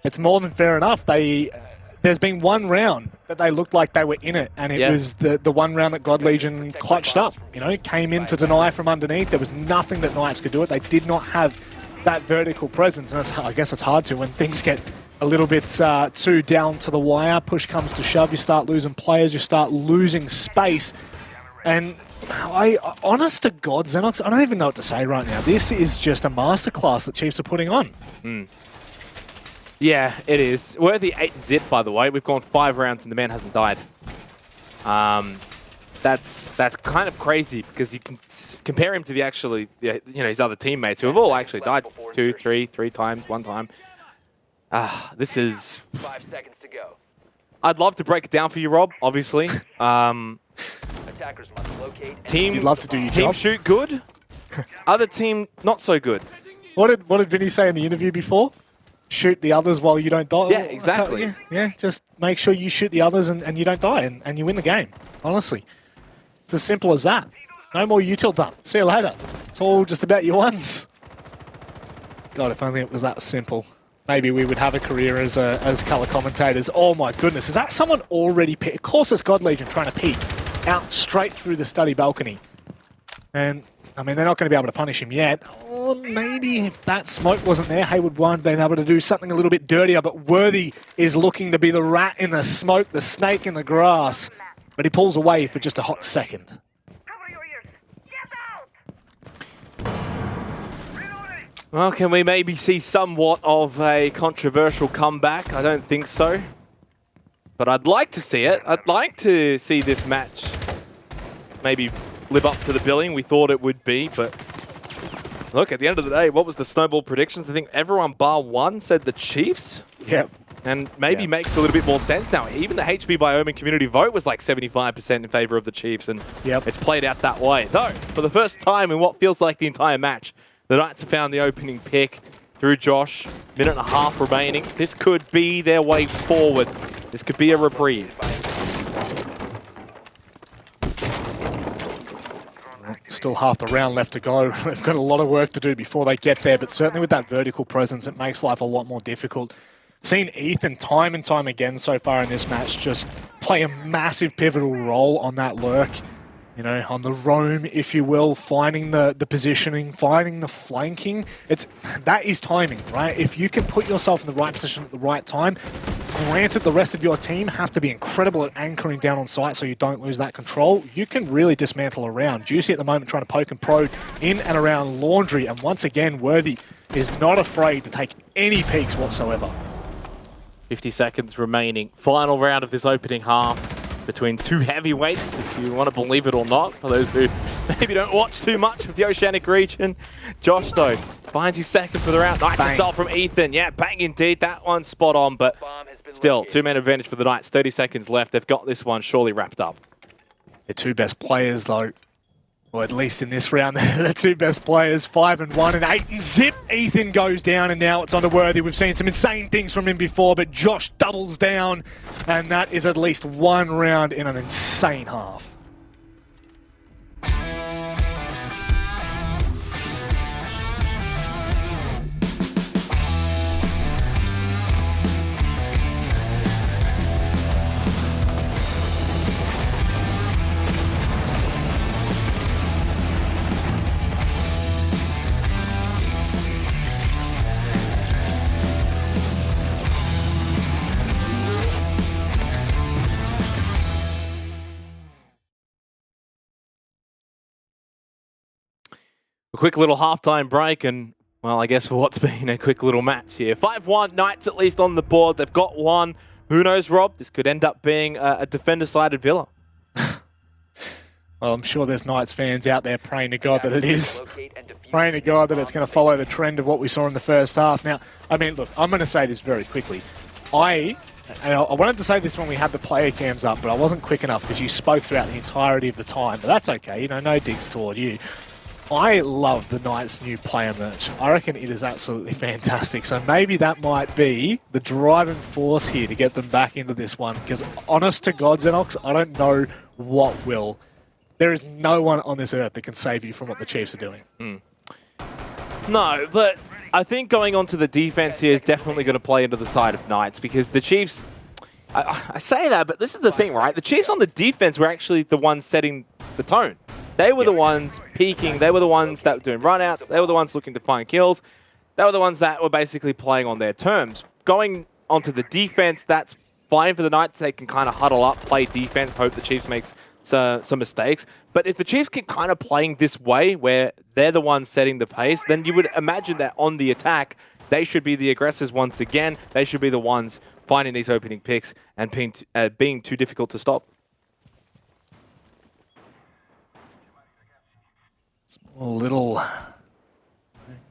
it's more than fair enough. There's been one round that they looked like they were in it, and it was the one round that God Legion clutched up. You know, came in to deny from underneath. There was nothing that Knights could do it. They did not have that vertical presence, and I guess it's hard to when things get a little bit too down to the wire. Push comes to shove. You start losing players. You start losing space, and honest to God, Xenox, I don't even know what to say right now. This is just a masterclass that Chiefs are putting on. Yeah, it is. We're the 8-zip, by the way. We've gone 5 rounds and the man hasn't died. That's kind of crazy because you can compare him to the his other teammates who have all actually died 2, 3 times, 1 time. This is 5 seconds to go. I'd love to break it down for you, Rob. Obviously, Attackers must locate team. You'd love to do your team job. Shoot good. Other team not so good. What did Vinny say in the interview before? Shoot the others while you don't die. Yeah, exactly. Yeah, just make sure you shoot the others and you don't die and you win the game. Honestly, it's as simple as that. No more util dump. See you later. It's all just about your ones. God, if only it was that simple. Maybe we would have a career as color commentators. Oh my goodness, is that someone already peek? Of course it's God Legion trying to peek out straight through the study balcony. And, I mean, they're not going to be able to punish him yet. Or maybe if that smoke wasn't there, Haywood wouldn't have been able to do something a little bit dirtier, but Worthy is looking to be the rat in the smoke, the snake in the grass. But he pulls away for just a hot second. Cover your ears. Get out! Well, can we maybe see somewhat of a controversial comeback? I don't think so. But I'd like to see it. I'd like to see this match maybe live up to the billing we thought it would be. But look, at the end of the day, what was the snowball predictions? I think everyone bar one said the Chiefs. Yep. And maybe makes a little bit more sense now. Even the HB by Omen community vote was like 75% in favor of the Chiefs. And it's played out that way. Though, for the first time in what feels like the entire match, the Knights have found the opening pick through Josh. 1.5 minutes remaining. This could be their way forward. This could be a reprieve. Still half the round left to go. They've got a lot of work to do before they get there, but certainly with that vertical presence, it makes life a lot more difficult. Seen Ethan time and time again so far in this match just play a massive pivotal role on that lurk. You know, on the roam, if you will, finding the positioning, finding the flanking. That is timing, right? If you can put yourself in the right position at the right time, granted the rest of your team have to be incredible at anchoring down on site so you don't lose that control, you can really dismantle a round. Juicy at the moment trying to poke and probe in and around Laundry, and once again, Worthy is not afraid to take any peeks whatsoever. 50 seconds remaining. Final round of this opening half between two heavyweights, if you want to believe it or not, for those who maybe don't watch too much of the Oceanic region. Josh, though, finds his second for the round. Nice assault from Ethan. Yeah, bang indeed. That one's spot on, but still, 2-man advantage for the Knights. 30 seconds left. They've got this one surely wrapped up. The two best players, though, Or at least in this round, the two best players, 5-1 and 8 and zip. Ethan goes down and now it's on to Worthy. We've seen some insane things from him before, but Josh doubles down and that is at least one round in an insane half. A quick little halftime break and, well, I guess what's been a quick little match here. 5-1, Knights at least on the board. They've got one. Who knows, Rob? This could end up being a defender-sided Villa. Well, I'm sure there's Knights fans out there praying to God that it is. Praying to God that it's going to follow the trend of what we saw in the first half. Now, I mean, look, I'm going to say this very quickly. I wanted to say this when we had the player cams up, but I wasn't quick enough because you spoke throughout the entirety of the time. But that's okay, you know, no digs toward you. I love the Knights' new player merch. I reckon it is absolutely fantastic. So maybe that might be the driving force here to get them back into this one. Because honest to God, Xenox, I don't know what will. There is no one on this earth that can save you from what the Chiefs are doing. No, but I think going on to the defense here is definitely going to play into the side of Knights because the Chiefs, I say that, but this is the thing, right? The Chiefs on the defense were actually the ones setting the tone. They were the ones peaking. They were the ones that were doing runouts. They were the ones looking to find kills. They were the ones that were basically playing on their terms. Going onto the defense, that's fine for the Knights. They can kind of huddle up, play defense, hope the Chiefs makes some mistakes. But if the Chiefs keep kind of playing this way, where they're the ones setting the pace, then you would imagine that on the attack, they should be the aggressors once again. They should be the ones finding these opening picks and being too difficult to stop. A little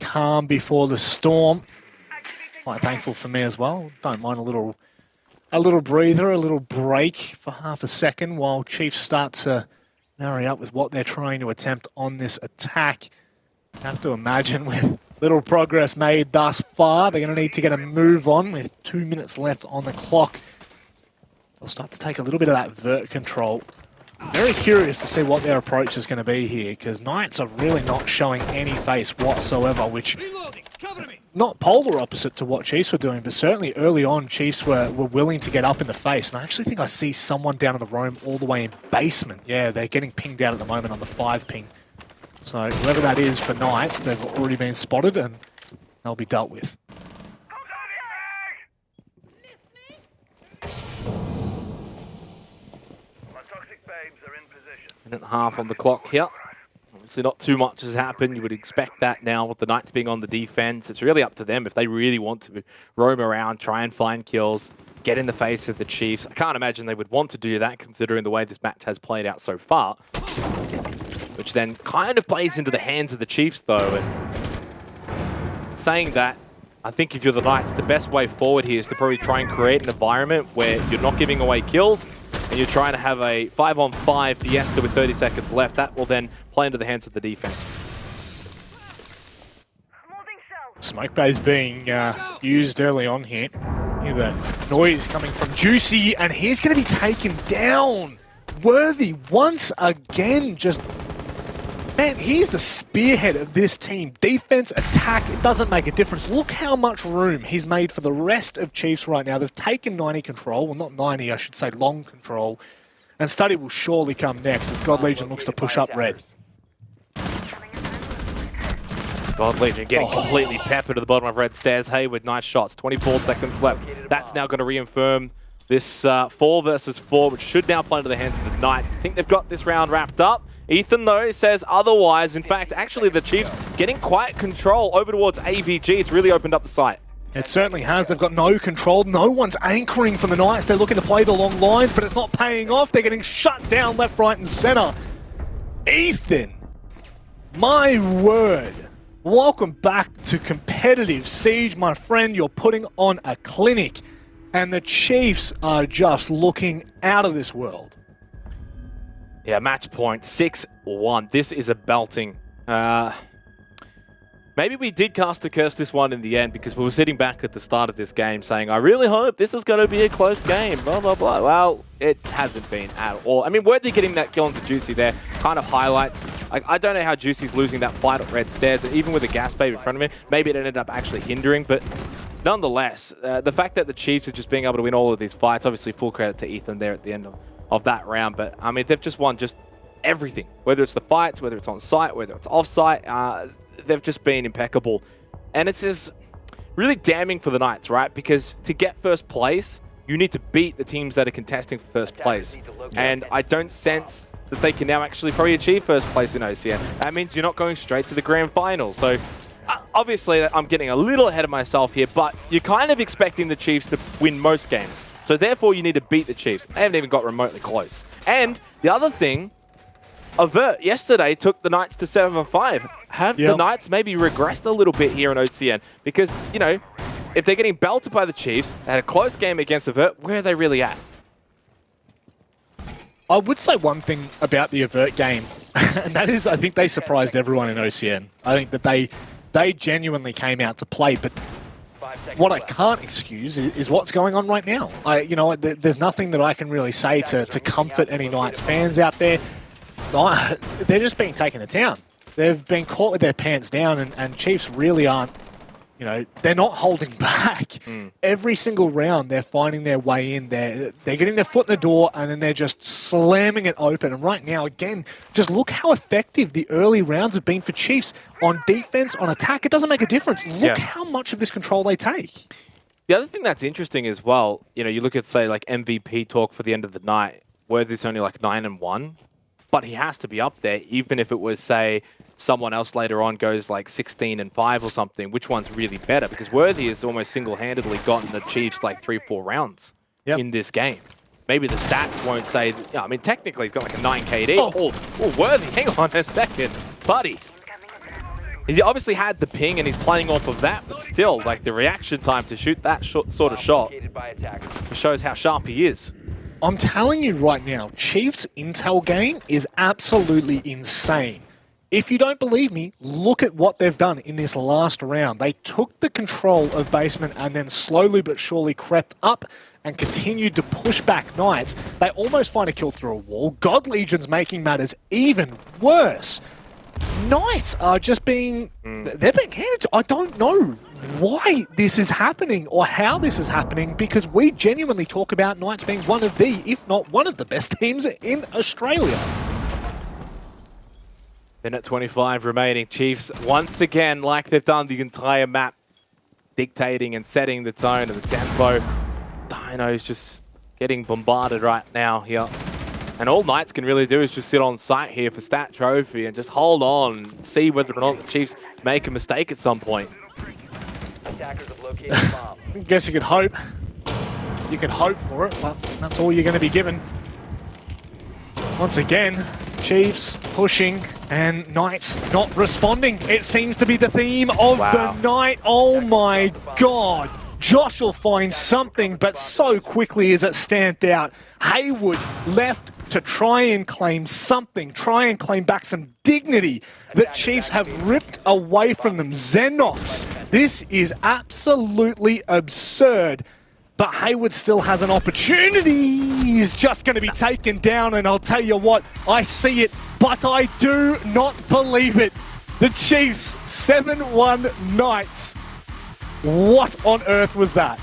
calm before the storm. Quite thankful for me as well. Don't mind a little breather, a little break for half a second while Chiefs start to marry up with what they're trying to attempt on this attack. I have to imagine with little progress made thus far, they're going to need to get a move on with 2 minutes left on the clock. They'll start to take a little bit of that vert control. Very curious to see what their approach is going to be here, because Knights are really not showing any face whatsoever, which not polar opposite to what Chiefs were doing, but certainly early on Chiefs were willing to get up in the face. And I actually think I see someone down in the roam all the way in basement. Yeah, they're getting pinged out at the moment on the 5 ping. So whoever that is for Knights, they've already been spotted and they'll be dealt with. Minute and a half on the clock here. Obviously not too much has happened. You would expect that now with the Knights being on the defense. It's really up to them if they really want to roam around, try and find kills, get in the face of the Chiefs. I can't imagine they would want to do that considering the way this match has played out so far. Which then kind of plays into the hands of the Chiefs though. And saying that, I think if you're the Knights, the best way forward here is to probably try and create an environment where you're not giving away kills, and you're trying to have a 5-on-5 fiesta with 30 seconds left. That will then play into the hands of the defense. Smoke bay's being used early on here. Hear the noise coming from Juicy, and he's going to be taken down. Worthy once again, just... Man, he's the spearhead of this team. Defense, attack, it doesn't make a difference. Look how much room he's made for the rest of Chiefs right now. They've taken 90 control. Well, not 90, I should say long control. And Study will surely come next as God Legion looks to push up red. God Legion getting completely peppered to the bottom of red stairs. Hayward, nice shots. 24 seconds left. That's now going to reaffirm this 4 versus 4, which should now play into the hands of the Knights. I think they've got this round wrapped up. Ethan, though, says otherwise. In fact, actually, the Chiefs getting quite control over towards AVG. It's really opened up the site. It certainly has. They've got no control. No one's anchoring for the Knights. They're looking to play the long lines, but it's not paying off. They're getting shut down left, right, and center. Ethan, my word. Welcome back to competitive Siege, my friend. You're putting on a clinic, and the Chiefs are just looking out of this world. Yeah, match point 6-1. This is a belting. Maybe we did cast a curse this one in the end because we were sitting back at the start of this game saying, I really hope this is going to be a close game, blah, blah, blah. Well, it hasn't been at all. I mean, Worthy getting that kill onto Juicy there kind of highlights. Like, I don't know how Juicy's losing that fight at Red Stairs, and even with a gas babe in front of him, maybe it ended up actually hindering, but nonetheless, the fact that the Chiefs are just being able to win all of these fights, obviously full credit to Ethan there at the end of that round, but I mean, they've just won just everything, whether it's the fights, whether it's on site, whether it's off site, they've just been impeccable. And it's just really damning for the Knights, right? Because to get first place, you need to beat the teams that are contesting for first place. And I don't sense that they can now actually probably achieve first place in OCN. That means you're not going straight to the grand final. So obviously I'm getting a little ahead of myself here, but you're kind of expecting the Chiefs to win most games. So therefore you need to beat the Chiefs. They haven't even got remotely close. And the other thing, Avert yesterday took the Knights to 7-5. Have the Knights maybe regressed a little bit here in OCN? Because, you know, if they're getting belted by the Chiefs, they had a close game against Avert, where are they really at? I would say one thing about the Avert game, and that is I think they surprised everyone in OCN. I think that they genuinely came out to play, but what I can't excuse is what's going on right now. There's nothing that I can really say to comfort any Knights fans out there. They're just being taken to town. They've been caught with their pants down, and Chiefs really aren't, they're not holding back. Every single round, they're finding their way in. They're getting their foot in the door, and then they're just slamming it open. And right now, again, just look how effective the early rounds have been for Chiefs on defense, on attack. It doesn't make a difference. Look how much of this control they take. The other thing that's interesting as well, you look at, say, like MVP talk for the end of the night, where there's only like 9-1. But he has to be up there, even if it was, say, someone else later on goes like 16-5 or something. Which one's really better? Because Worthy has almost single-handedly gotten the Chiefs like 3-4 rounds in this game. Maybe the stats won't say, I mean, technically he's got like a 9 KD. Oh, Worthy, hang on a second, buddy. He obviously had the ping and he's playing off of that, but still, like the reaction time to shoot that sort of shot shows how sharp he is. I'm telling you right now, Chiefs' intel game is absolutely insane. If you don't believe me, look at what they've done in this last round. They took the control of basement and then slowly but surely crept up and continued to push back Knights. They almost find a kill through a wall. God Legion's making matters even worse. Knights are just being... They're being handed to... I don't know why this is happening or how this is happening, because we genuinely talk about Knights being one of the, if not one of the best teams in Australia. Minute 25 remaining. Chiefs, once again, like they've done the entire map, dictating and setting the tone and the tempo. Dino's just getting bombarded right now here. And all Knights can really do is just sit on site here for Stat Trophy and just hold on and see whether or not the Chiefs make a mistake at some point. Attackers have located a bomb. I guess you could hope. You could hope for it, but that's all you're going to be given. Once again, Chiefs pushing and Knights not responding. It seems to be the theme of the night. Oh my God. Josh will find something, but so quickly is it stamped out. Haywood left to try and claim something, try and claim back some dignity that Chiefs have ripped away from them. Xenox, this is absolutely absurd, but Haywood still has an opportunity. He's just going to be taken down, and I'll tell you what, I see it, but I do not believe it. The Chiefs, 7-1 Knights. What on earth was that?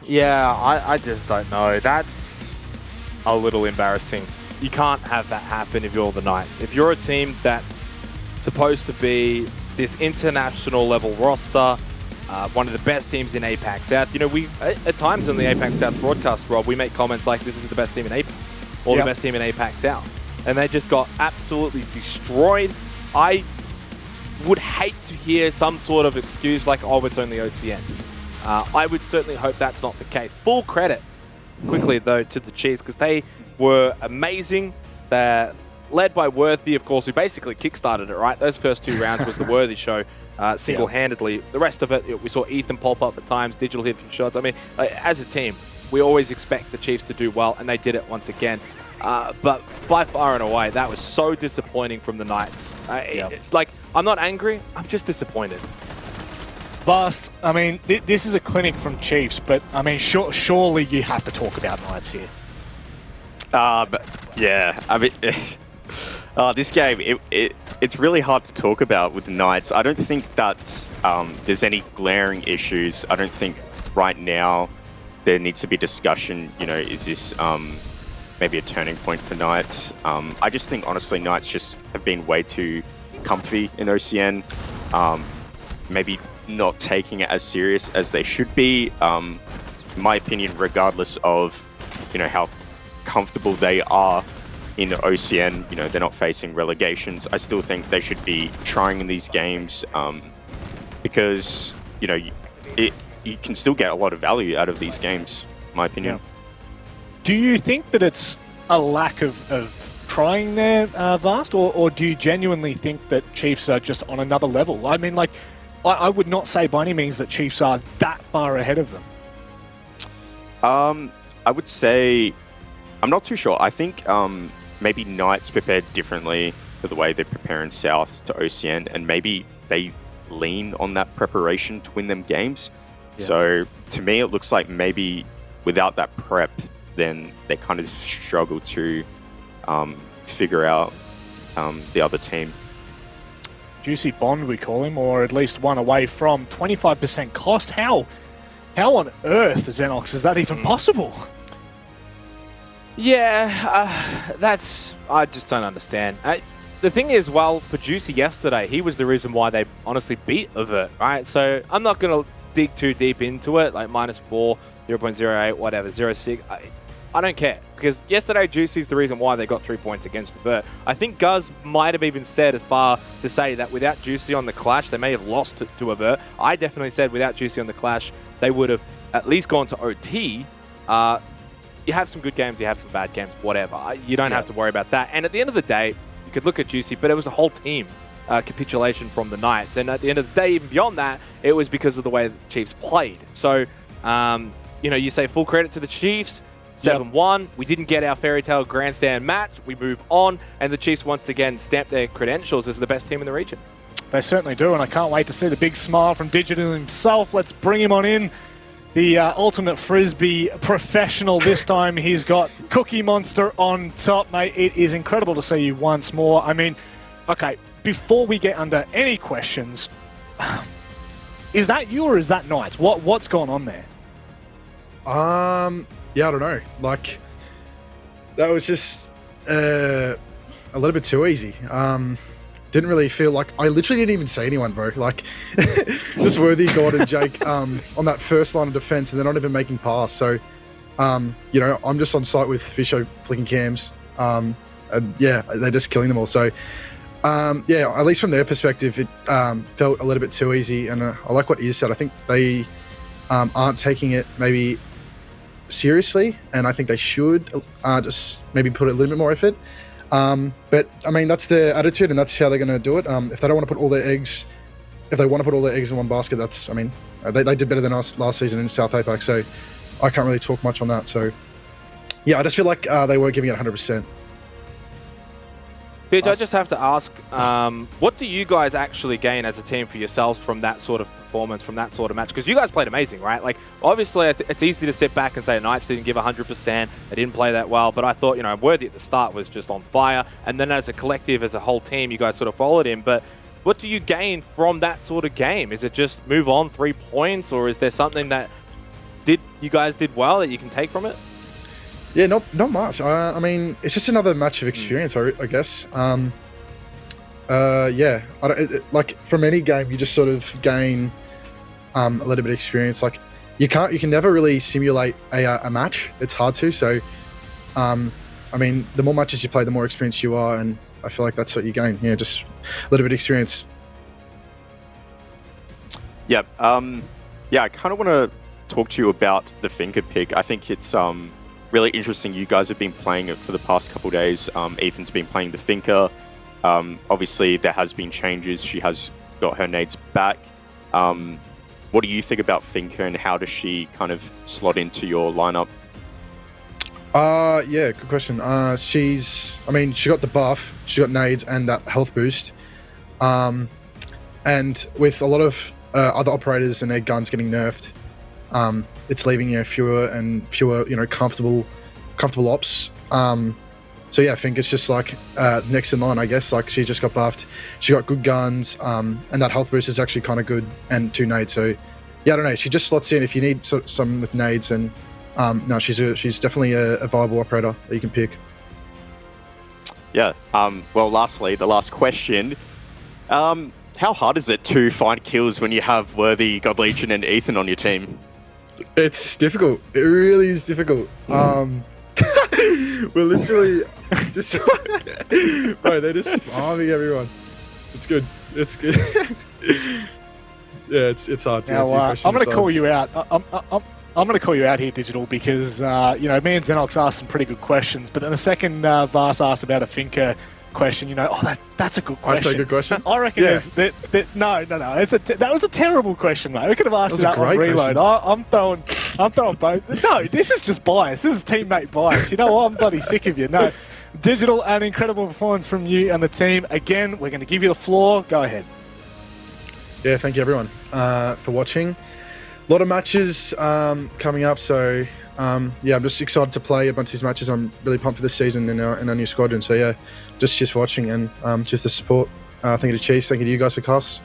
Yeah, I just don't know. That's a little embarrassing. You can't have that happen if you're the Knights. If you're a team that's supposed to be this international level roster, one of the best teams in APAC South. We at times on the APAC South broadcast, Rob, we make comments like this is the best team in APAC, or the best team in APAC South. And they just got absolutely destroyed. I would hate to hear some sort of excuse like, oh, it's only OCN. I would certainly hope that's not the case. Full credit, quickly though, to the Chiefs, because they were amazing. They're led by Worthy, of course, who basically kickstarted it, right? Those first 2 rounds was the Worthy show, single-handedly. The rest of it, we saw Ethan pop up at times, Digital hit a few shots. I mean, as a team, we always expect the Chiefs to do well, and they did it once again. But by far and away, that was so disappointing from the Knights. Like, I'm not angry, I'm just disappointed. Vast, I mean, this is a clinic from Chiefs, but I mean, surely you have to talk about Knights here. Yeah, I mean, this game, it's really hard to talk about with the Knights. I don't think that there's any glaring issues. I don't think right now there needs to be discussion, you know, is this maybe a turning point for Knights? I just think, honestly, Knights just have been way too comfy in OCN. Maybe not taking it as serious as they should be. In my opinion, regardless of, you know, how comfortable they are in OCN, you know, they're not facing relegations. I still think they should be trying in these games because, you know, you can still get a lot of value out of these games, in my opinion. Yeah. Do you think that it's a lack of trying there, Vast, or do you genuinely think that Chiefs are just on another level? I mean, like, I would not say by any means that Chiefs are that far ahead of them. I would say, I'm not too sure. I think maybe Knights prepared differently for the way they prepare in South to OCN, and maybe they lean on that preparation to win them games. Yeah. So to me, it looks like maybe without that prep, then they kind of struggle to figure out the other team. Juicy Bond, we call him, or at least one away from 25% cost. How on earth, Xenox, is that even possible? Yeah, I just don't understand. The thing is, well, for Juicy yesterday, he was the reason why they honestly beat Avert, right? So I'm not going to dig too deep into it, like -4, 0.08, whatever, 0.6. I don't care, because yesterday Juicy's the reason why they got 3 points against Avert. I think Guz might have even said as far to say that without Juicy on the Clash, they may have lost to Avert. I definitely said without Juicy on the Clash, they would have at least gone to OT. You have some good games, you have some bad games, whatever. You don't have to worry about that. And at the end of the day, you could look at Juicy, but it was a whole team capitulation from the Knights. And at the end of the day, even beyond that, it was because of the way the Chiefs played. So, you know, you say full credit to the Chiefs, 7-1. We didn't get our fairy tale grandstand match. We move on, and the Chiefs once again stamp their credentials as the best team in the region. They certainly do, and I can't wait to see the big smile from Digital himself. Let's bring him on in. The ultimate Frisbee professional this time. He's got Cookie Monster on top, mate. It is incredible to see you once more. I mean, okay, before we get under any questions, is that you or is that Knights? What's going on there? Yeah, I don't know. Like, that was just a little bit too easy. Didn't really feel like... I literally didn't even see anyone, bro. Like, just Worthy, God, and Jake on that first line of defense, and they're not even making pass. So, you know, I'm just on site with Fisho flicking cams. And yeah, they're just killing them all. So, yeah, at least from their perspective, it felt a little bit too easy. And I like what Iz said. I think they aren't taking it maybe seriously, and I think they should just maybe put a little bit more effort. But I mean, that's their attitude, and that's how they're going to do it. If they don't want to put all their eggs, if they want to put all their eggs in one basket, that's, I mean, they did better than us last season in South APAC, so I can't really talk much on that. So yeah, I just feel like they weren't giving it 100%. Did I just have to ask, what do you guys actually gain as a team for yourselves from that sort of performance, from that sort of match? Because you guys played amazing, right? Like, obviously, it's easy to sit back and say Knights didn't give 100%, they didn't play that well, but I thought, you know, Worthy at the start was just on fire, and then as a collective, as a whole team, you guys sort of followed him. But what do you gain from that sort of game? Is it just move on 3 points, or is there something that you guys did well that you can take from it? Yeah, not much. I mean, it's just another match of experience, I guess. Yeah, like from any game, you just sort of gain a little bit of experience. Like you can never really simulate a match. It's hard to. So, I mean, the more matches you play, the more experienced you are, and I feel like that's what you gain. Yeah, just a little bit of experience. Yeah, yeah. I kind of want to talk to you about the finger pick. I think it's really interesting. You guys have been playing it for the past couple of days. Ethan's been playing the Finker. Obviously, there has been changes. She has got her nades back. What do you think about Finker, and how does she kind of slot into your lineup Yeah, good question. She got the buff, she got nades and that health boost. And with a lot of other operators and their guns getting nerfed, it's leaving fewer and fewer, comfortable ops. So yeah, I think it's just like next in line, I guess. Like she just got buffed, she got good guns, and that health boost is actually kind of good, and 2 nades. So yeah, I don't know. She just slots in if you need some with nades, and no, she's definitely a viable operator that you can pick. Yeah. Well, lastly, the last question. How hard is it to find kills when you have Worthy, God Legion, and Ethan on your team? It's difficult. It really is difficult. We're literally just bro, they're just farming everyone. It's good. It's good. Yeah, it's hard to answer your question. I'm going to call you out. I'm going to call you out here, Digital, because me and Xenox asked some pretty good questions. But then the second Vars asked about a Finker question, that's a good question. That's a good question. I reckon Yeah. no. That was a terrible question, mate. We could have asked that on reload. I'm throwing both. No, this is just bias. This is teammate bias. You know what? I'm bloody sick of you. No, Digital, an incredible performance from you and the team. Again, we're going to give you the floor. Go ahead. Yeah, thank you everyone for watching. A lot of matches coming up, so I'm just excited to play a bunch of these matches. I'm really pumped for this season in our new squadron. So yeah, just for watching and just the support. Thank you to Chiefs. Thank you to you guys for casts.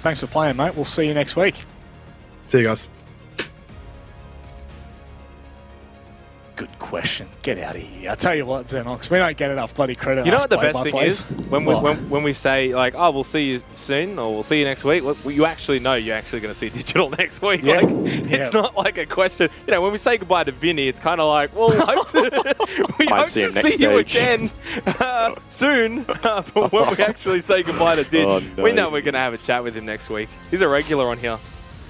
Thanks for playing, mate. We'll see you next week. See you guys. Good question. Get out of here. I tell you what, Xenox, we don't get enough bloody credit. You know what the best thing is? When we say, like, oh, we'll see you soon, or we'll see you next week, you actually know you're actually going to see Digital next week. Yeah. It's not like a question. When we say goodbye to Vinny, it's kind of like, well, we hope to see you again soon. But when we actually say goodbye to Dig, we know we're going to have a chat with him next week. He's a regular on here.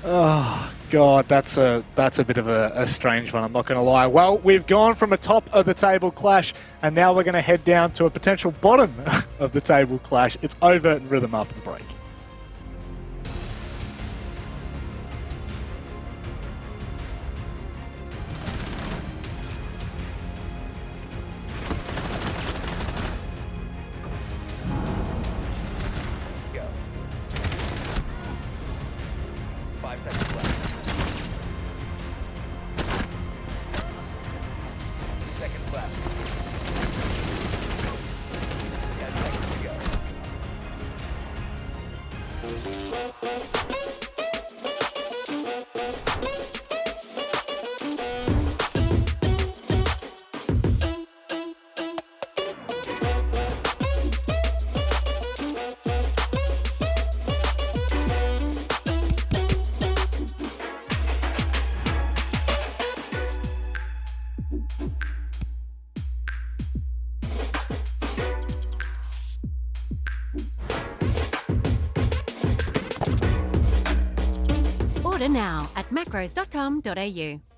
Oh, God, that's a bit of a strange one, I'm not going to lie. Well, we've gone from a top of the table clash, and now we're going to head down to a potential bottom of the table clash. It's Overt and Rhythm after the break. Go. 5 seconds left. Seconds left. 10 seconds to go. Order now at macros.com.au.